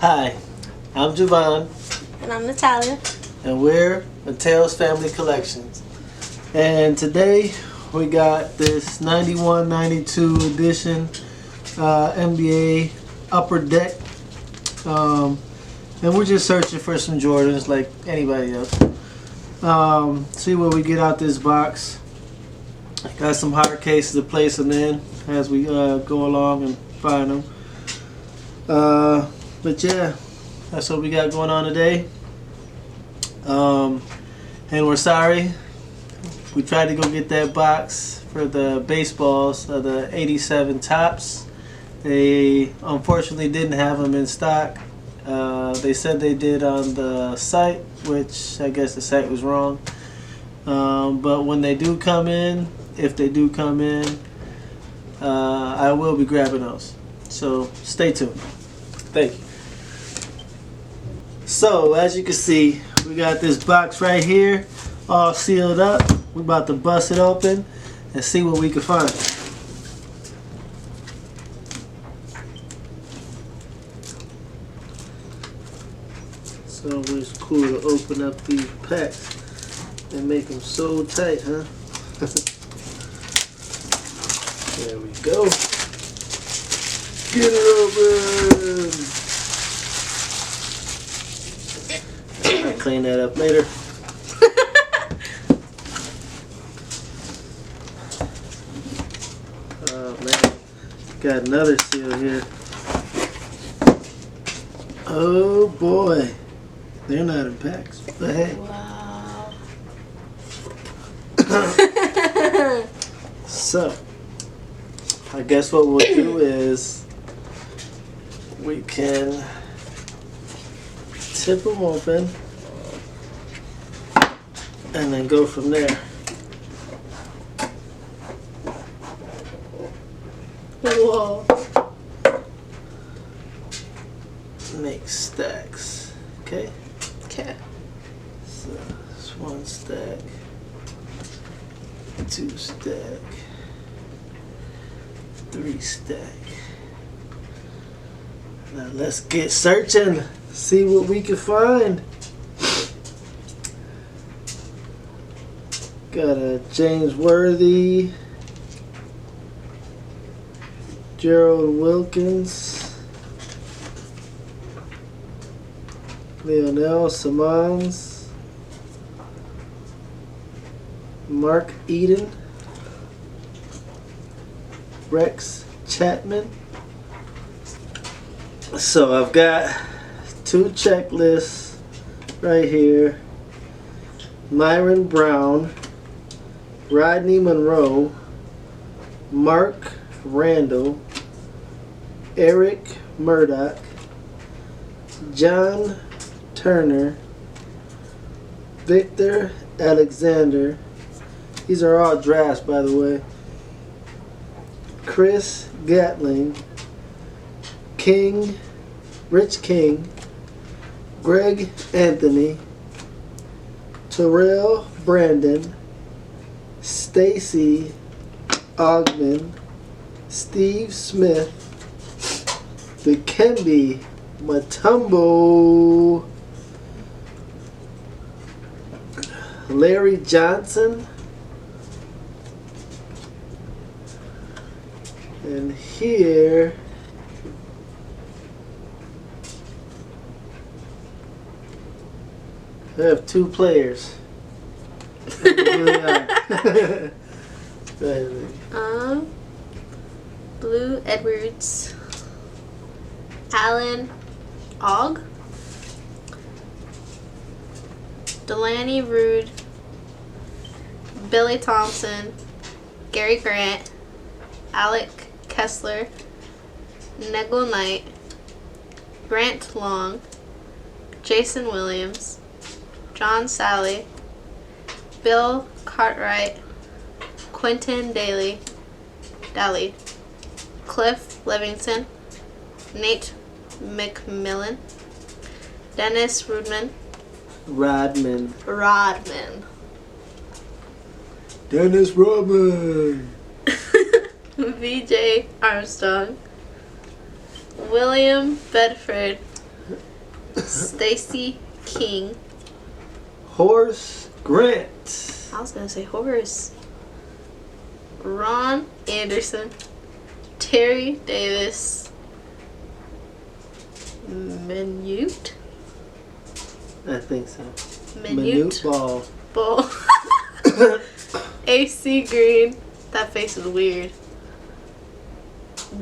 Hi, I'm Javon, And I'm Natalia. and we're Mateo's Family Collections. And today we got this 91-92 edition NBA Upper Deck. And we're just searching for some Jordans like anybody else. See what we get out this box. Got some hard cases to place them in as we go along and find them. But yeah, that's what we got going on today. And we're sorry. We tried to go get that box for the baseballs, the 87 tops. They unfortunately didn't have them in stock. They said they did on the site, which I guess the site was wrong. But when they do come in, if they do come in, I will be grabbing those. So stay tuned. Thank you. So as you can see, we got this box right here, all sealed up. We're about to bust it open and see what we can find. So it's cool to open up these packs and make them so tight, huh? There we go. Get it open. I'll clean that up later. Oh man, got another seal here. Oh boy, they're not in packs, but hey. Wow. So, I guess what we'll do is we can tip them open and then go from there. Whoa. Make stacks. Okay? Okay. So, it's one stack, two stack, three stack. Now let's get searching, see what we can find. Got a James Worthy, Gerald Wilkins, Lionel Simons, Mark Eden, Rex Chapman. So I've got two checklists right here. Myron Brown, Rodney Monroe, Mark Randall, Eric Murdoch, John Turner, Victor Alexander. These are all drafts, by the way. Chris Gatling, King, Rich King, Greg Anthony, Terrell Brandon, Stacy Ogman, Steve Smith, Dikembe Mutombo, Larry Johnson, and here I have two players. Who they are. Go ahead. Blue Edwards, Alan Ogg, Delaney Rude, Billy Thompson, Gary Grant, Alec Kessler, Negel Knight, Grant Long, Jason Williams, John Sally, Bill Cartwright, Quentin Daly, Cliff Livingston, Nate McMillan, Dennis Rodman, Dennis Rodman. VJ Armstrong, William Bedford, Stacy King. Horace Grant. I was gonna say Horace. Ron Anderson. Terry Davis. Minute. I think so. Minute Ball. Bull. AC Green. That face is weird.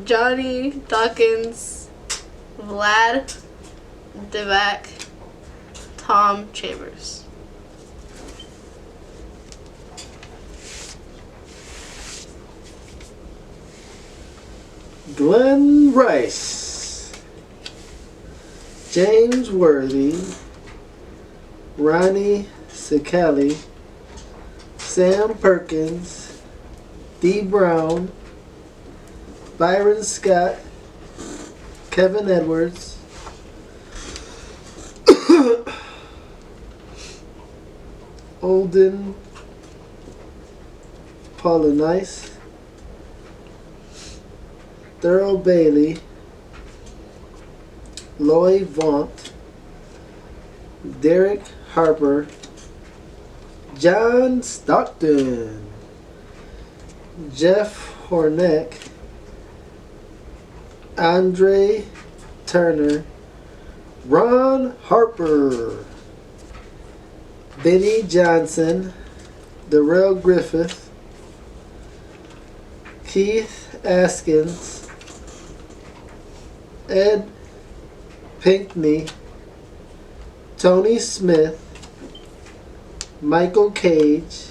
Johnny Dawkins. Vlad Divac. Tom Chambers. Glenn Rice. James Worthy. Ronnie Sicali. Sam Perkins. D. Brown. Byron Scott. Kevin Edwards. Olden Paulinice. Thurl Bailey. Loy Vaught. Derek Harper. John Stockton. Jeff Horneck. Andre Turner. Ron Harper. Benny Johnson. Darrell Griffith. Keith Askins. Ed Pinkney. Tony Smith. Michael Cage.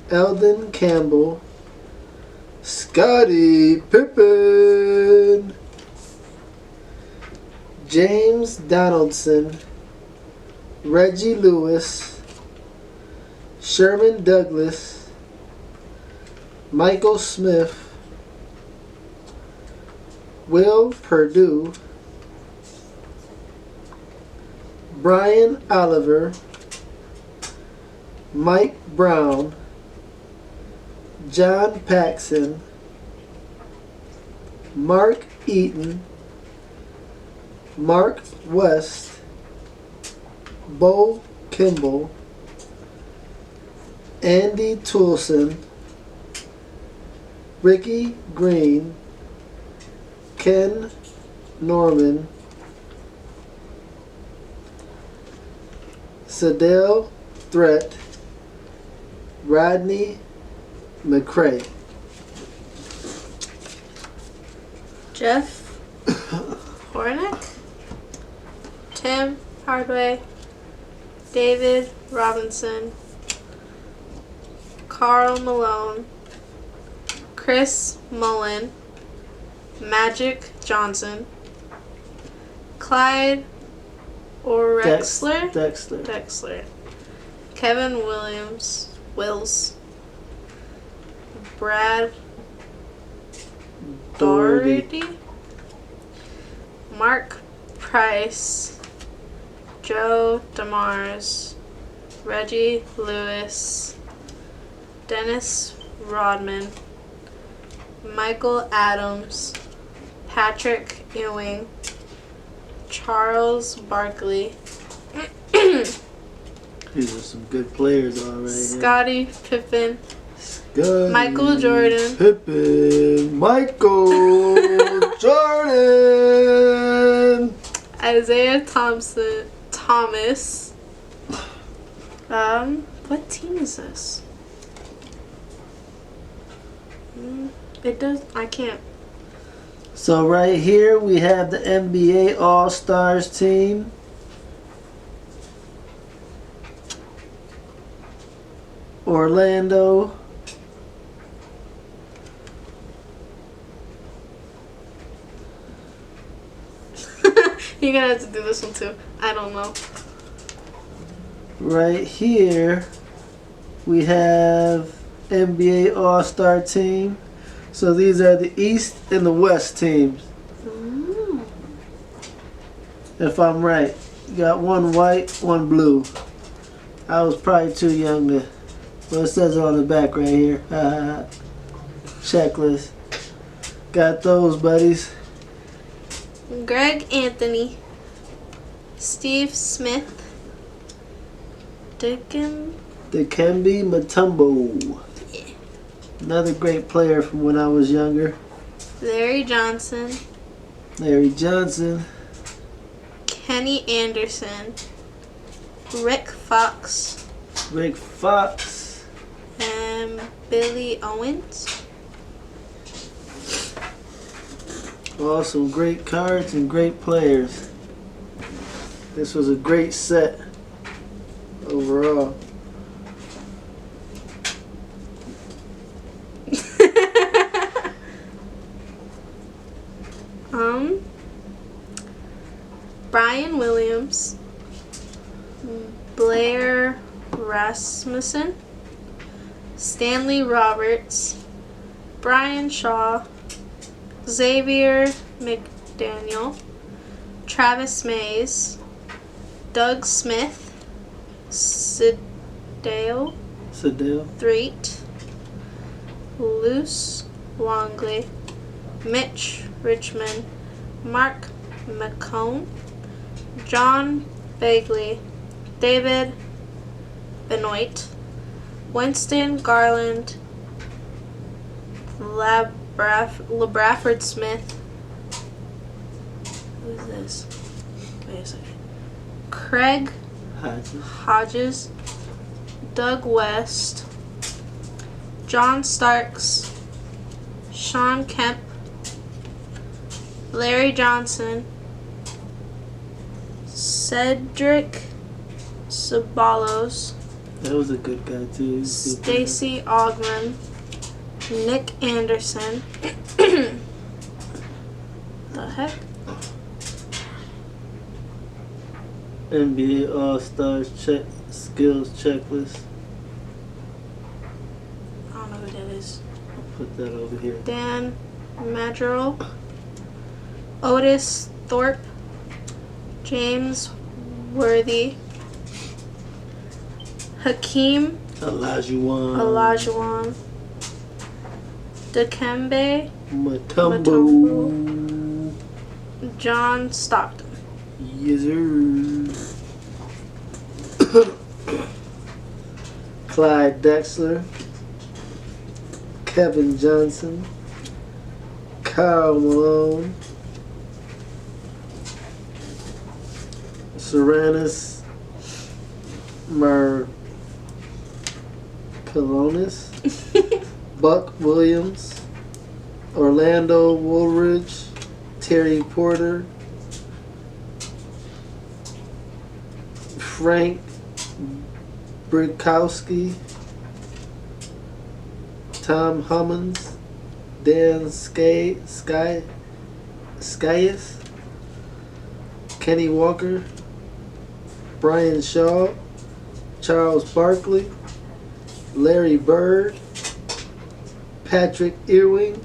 Eldon Campbell. Scottie Pippen. James Donaldson. Reggie Lewis. Sherman Douglas. Michael Smith. Will Perdue. Brian Oliver. Mike Brown. John Paxson. Mark Eaton. Mark West. Bo Kimball. Andy Toulson. Ricky Green. Ken Norman. Sadell Threat. Rodney McCray. Jeff Hornick. Tim Hardaway. David Robinson. Carl Malone. Chris Mullen. Magic Johnson. Clyde Orexler. Dexler. Kevin Wills. Brad Doherty. Mark Price. Joe DeMars. Reggie Lewis. Dennis Rodman. Michael Adams. Patrick Ewing. Charles Barkley. These are some good players already. Scottie Pippen. Scottie Michael Jordan. Pippen. Michael Jordan. Isaiah Thomas. What team is this? I can't. So right here we have the NBA All-Stars team. Orlando. You're gonna have to do this one too. I don't know. Right here we have NBA All-Star team. So these are the East and the West teams. Mm. If I'm right. You got one white, one blue. I was probably too young to... Well, it says it on the back right here. Checklist. Got those, buddies. Greg Anthony, Steve Smith, Dikembe Mutombo. Another great player from when I was younger. Larry Johnson, Kenny Anderson, Rick Fox, and Billy Owens. All some great cards and great players. This was a great set overall. Brian Williams, Blair Rasmussen, Stanley Roberts, Brian Shaw, Xavier McDaniel, Travis Mays, Doug Smith, Sidale Threet, Luce Longley, Mitch Richmond, Mark McCone, John Bagley, David Benoit, Winston Garland, LaBrafford Smith. Who is this? Wait a second. Craig Hodges, Doug West, John Starks, Sean Kemp, Larry Johnson, Cedric Ceballos. That was a good guy too. Stacy Ogman, Nick Anderson. The heck? NBA All-Stars skills checklist. I don't know who that is. I'll put that over here. Dan Madrill, Otis Thorpe, James Worthy, Hakeem Olajuwon, Dikembe Mutombo, John Stockton. Yes, sir. Clyde Drexler, Kevin Johnson, Karl Malone, Serranus Markalonis, Buck Williams, Orlando Woolridge, Terry Porter, Frank Brickowski, Tom Hummons, Dan Skyes, Kenny Walker, Brian Shaw, Charles Barkley, Larry Bird, Patrick Ewing,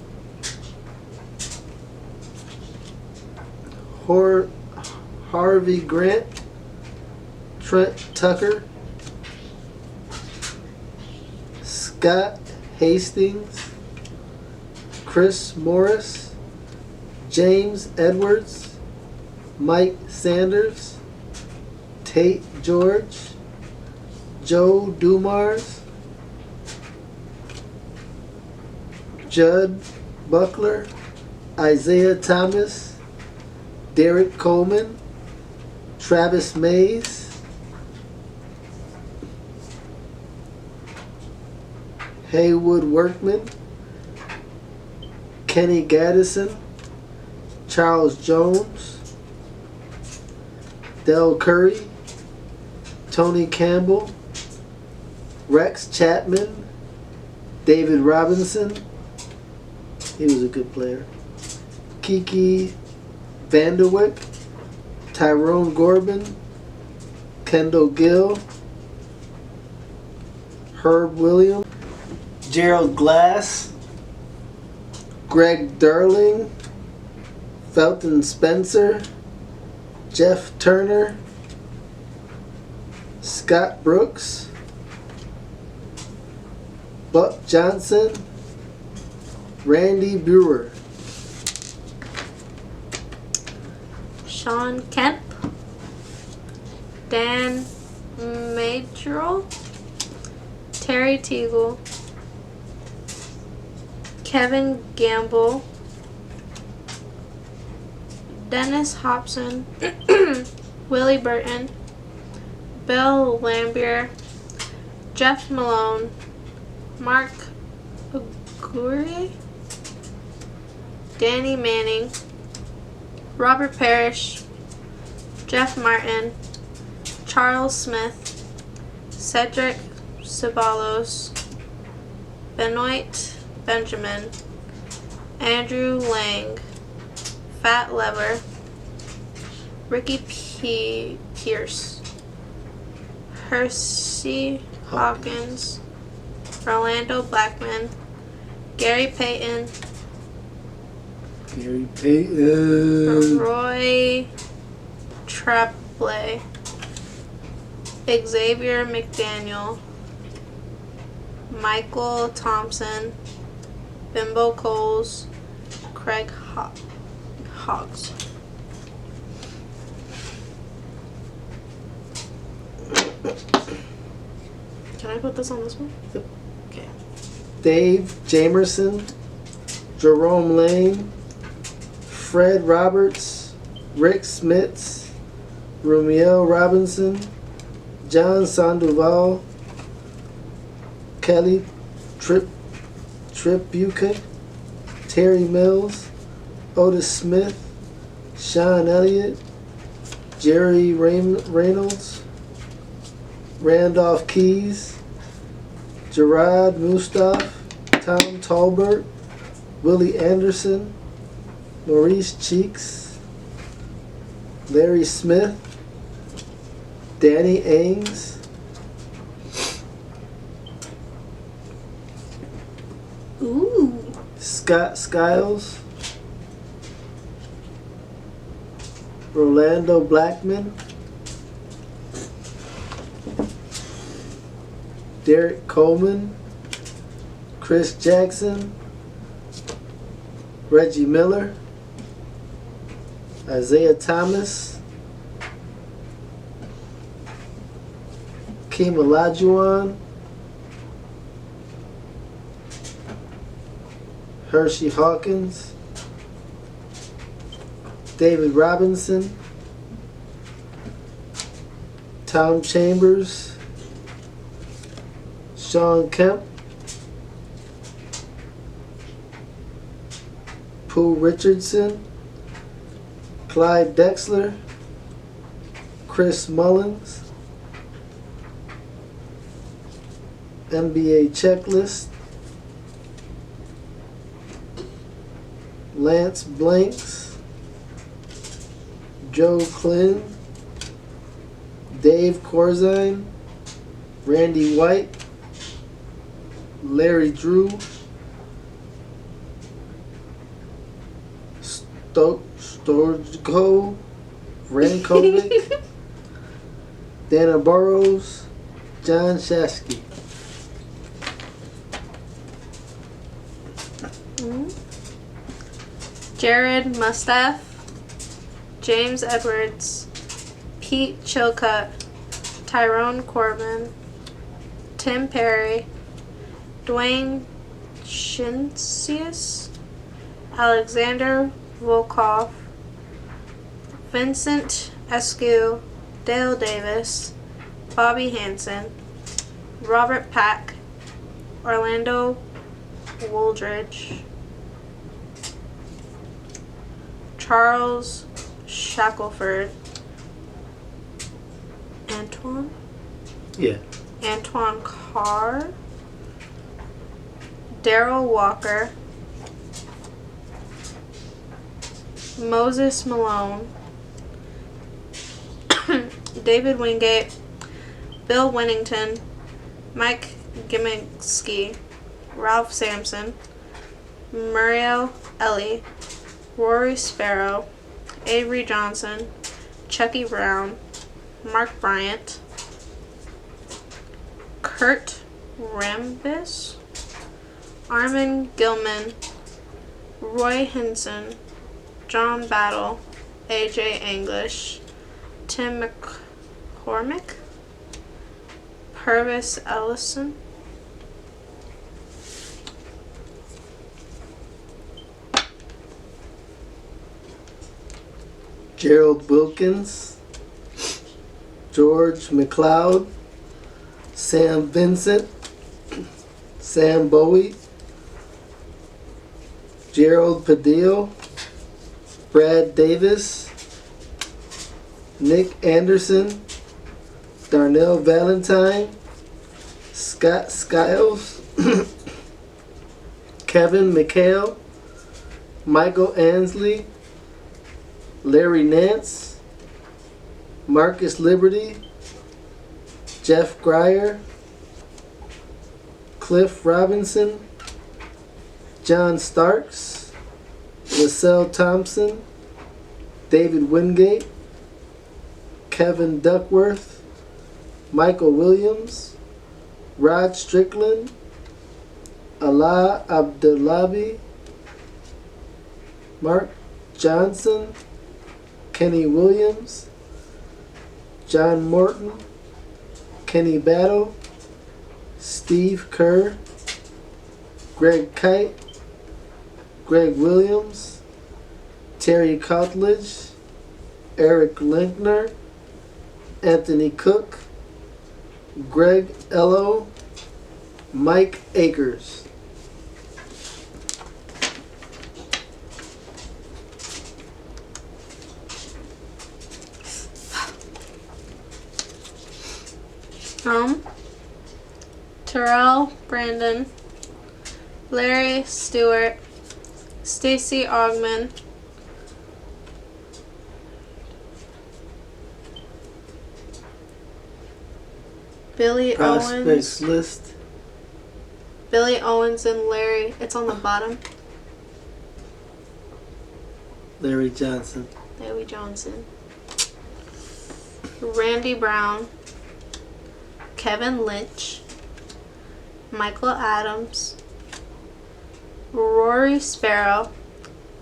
Harvey Grant, Trent Tucker, Scott Hastings, Chris Morris, James Edwards, Mike Sanders, Tate George, Joe Dumars, Judd Buckler, Isaiah Thomas, Derek Coleman, Travis Mays, Haywood Workman, Kenny Gaddison, Charles Jones, Del Curry, Tony Campbell, Rex Chapman, David Robinson, he was a good player, Kiki Vanderwick, Tyrone Corbin, Kendall Gill, Herb Williams, Gerald Glass, Greg Durling, Felton Spencer, Jeff Turner, Scott Brooks, Buck Johnson, Randy Brewer. Sean Kemp, Dan Majorel, Terry Teagle, Kevin Gamble, Dennis Hobson, Willie Burton, Bill Lambier, Jeff Malone, Mark Aguirre, Danny Manning, Robert Parrish, Jeff Martin, Charles Smith, Cedric Ceballos, Benoit Benjamin, Andrew Lang, Fat Lever, Ricky Pierce, Hersey Hawkins, Orlando Blackman, Gary Payton, Roy Trapley, Xavier McDaniel, Michael Thompson, Bimbo Coles, Craig Hoggs. Can I put this on this one? Yep. Okay. Dave Jamerson, Jerome Lane, Fred Roberts, Rick Smits, Rumiel Robinson, John Sandoval, Kelly Tripucka, Terry Mills, Otis Smith, Sean Elliott, Jerry Reynolds, Randolph Keys, Gerard Mustaf, Tom Tolbert, Willie Anderson, Maurice Cheeks, Larry Smith, Danny Ains, Ooh. Scott Skiles, Rolando Blackman, Derek Coleman, Chris Jackson, Reggie Miller, Isaiah Thomas, Kim Olajuwon, Hershey Hawkins, David Robinson, Tom Chambers, Sean Kemp, Pooh Richardson, Clyde Drexler, Chris Mullins, NBA Checklist, Lance Blanks, Joe Klin, Dave Corzine, Randy White, Larry Drew, Storjko Rankovic, Dana Burrows, John Shasky. Jared Mustaf, James Edwards, Pete Chilcutt, Tyrone Corbin, Tim Perry, Dwayne Shinsius, Alexander Volkov, Vincent Eskew, Dale Davis, Bobby Hansen, Robert Pack, Orlando Wooldridge, Charles Shackelford, Antoine Carr, Daryl Walker, Moses Malone, David Wingate, Bill Winnington, Mike Giminsky, Ralph Sampson, Muriel Ellie, Rory Sparrow, Avery Johnson, Chucky Brown, Mark Bryant, Kurt Rambis, Armin Gilman, Roy Hinson, John Battle, AJ English, Tim McCormick, Purvis Ellison, Gerald Wilkins, George McLeod, Sam Vincent, Sam Bowie, Gerald Padilla, Brad Davis, Nick Anderson, Darnell Valentine, Scott Skiles, Kevin McHale, Michael Ansley, Larry Nance, Marcus Liberty, Jeff Grier, Cliff Robinson, John Starks, LaSalle Thompson, David Wingate, Kevin Duckworth, Michael Williams, Rod Strickland, Allah Abdullabi, Mark Johnson, Kenny Williams, John Morton, Kenny Battle, Steve Kerr, Greg Kite, Greg Williams, Terry Coutledge, Eric Linkner, Anthony Cook, Greg Ello, Mike Akers. Terrell Brandon, Larry Stewart, Stacy Ogman, Billy Prospects Owens, list. Billy Owens and Larry. It's on the bottom. Larry Johnson. Larry Johnson. Randy Brown, Kevin Lynch, Michael Adams, Rory Sparrow,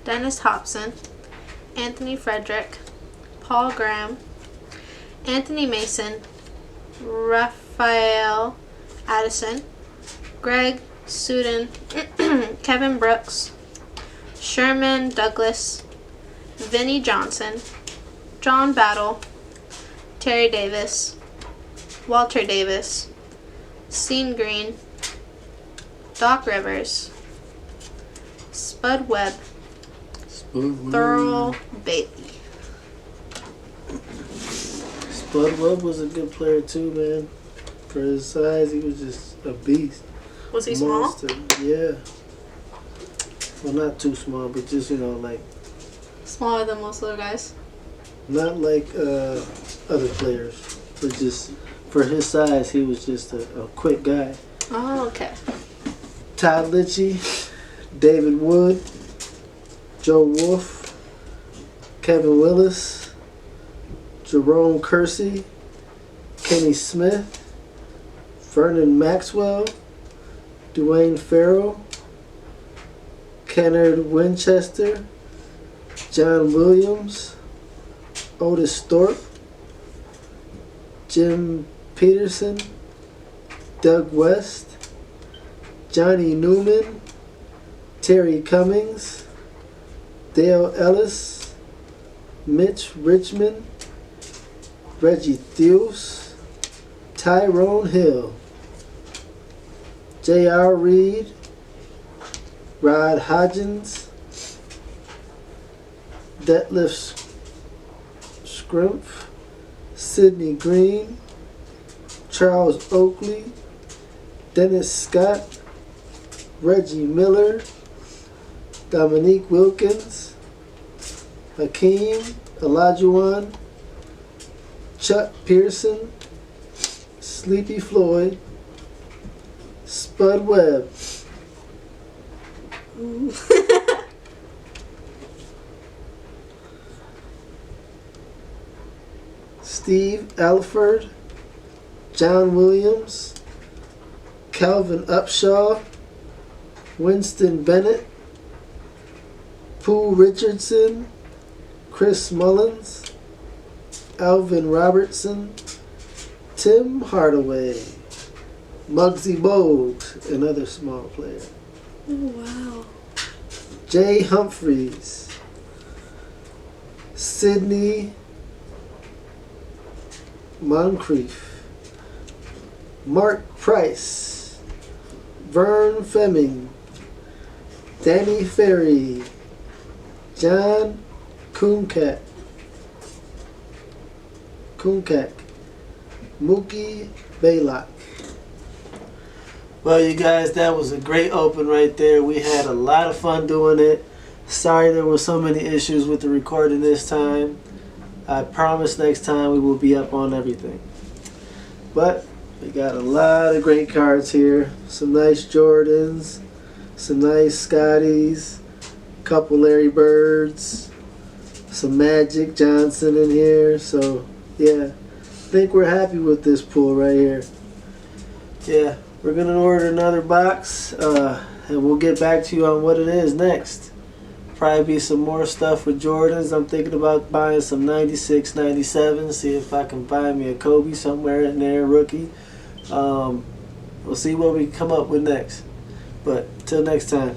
Dennis Hobson, Anthony Frederick, Paul Graham, Anthony Mason, Raphael Addison, Greg Sudin, Kevin Brooks, Sherman Douglas, Vinnie Johnson, John Battle, Terry Davis, Walter Davis, Sean Green, Doc Rivers, Spud Webb, Thurl Bailey. Spud Webb was a good player too, man. For his size, he was just a beast. Was he small? Monster. Yeah. Well, not too small, but just, like, Smaller than most other guys. not like other players. But just, for his size, he was just a quick guy. Oh, okay. Todd Litchie, David Wood, Joe Wolf, Kevin Willis, Jerome Kersey, Kenny Smith, Vernon Maxwell, Dwayne Farrell, Kennard Winchester, John Williams, Otis Thorpe, Jim Peterson, Doug West, Johnny Newman, Terry Cummings, Dale Ellis, Mitch Richmond, Reggie Theus, Tyrone Hill, J.R. Reed, Rod Hodgins, Detlef Scrumpf, Sidney Green, Charles Oakley, Dennis Scott, Reggie Miller, Dominique Wilkins, Hakeem Olajuwon, Chuck Pearson, Sleepy Floyd, Spud Webb. Steve Alford, John Williams, Calvin Upshaw, Winston Bennett, Pooh Richardson, Chris Mullins, Alvin Robertson, Tim Hardaway, Muggsy Bogues, another small player, Oh, wow. Jay Humphreys, Sidney Moncrief, Mark Price, Vern Fleming, Danny Ferry, John Kunkak, Mookie Baylock. Well, you guys, that was a great open right there. We had a lot of fun doing it. Sorry there were so many issues with the recording this time. I promise next time we will be up on everything. But we got a lot of great cards here. Some nice Jordans, some nice Scotties, a couple Larry Birds, some Magic Johnson in here. So yeah, I think we're happy with this pool right here. Yeah, we're gonna order another box, and we'll get back to you on what it is next. Probably be some more stuff with Jordans. I'm thinking about buying some 96, 97, see if I can buy me a Kobe somewhere in there, rookie. We'll see what we come up with next. But till next time.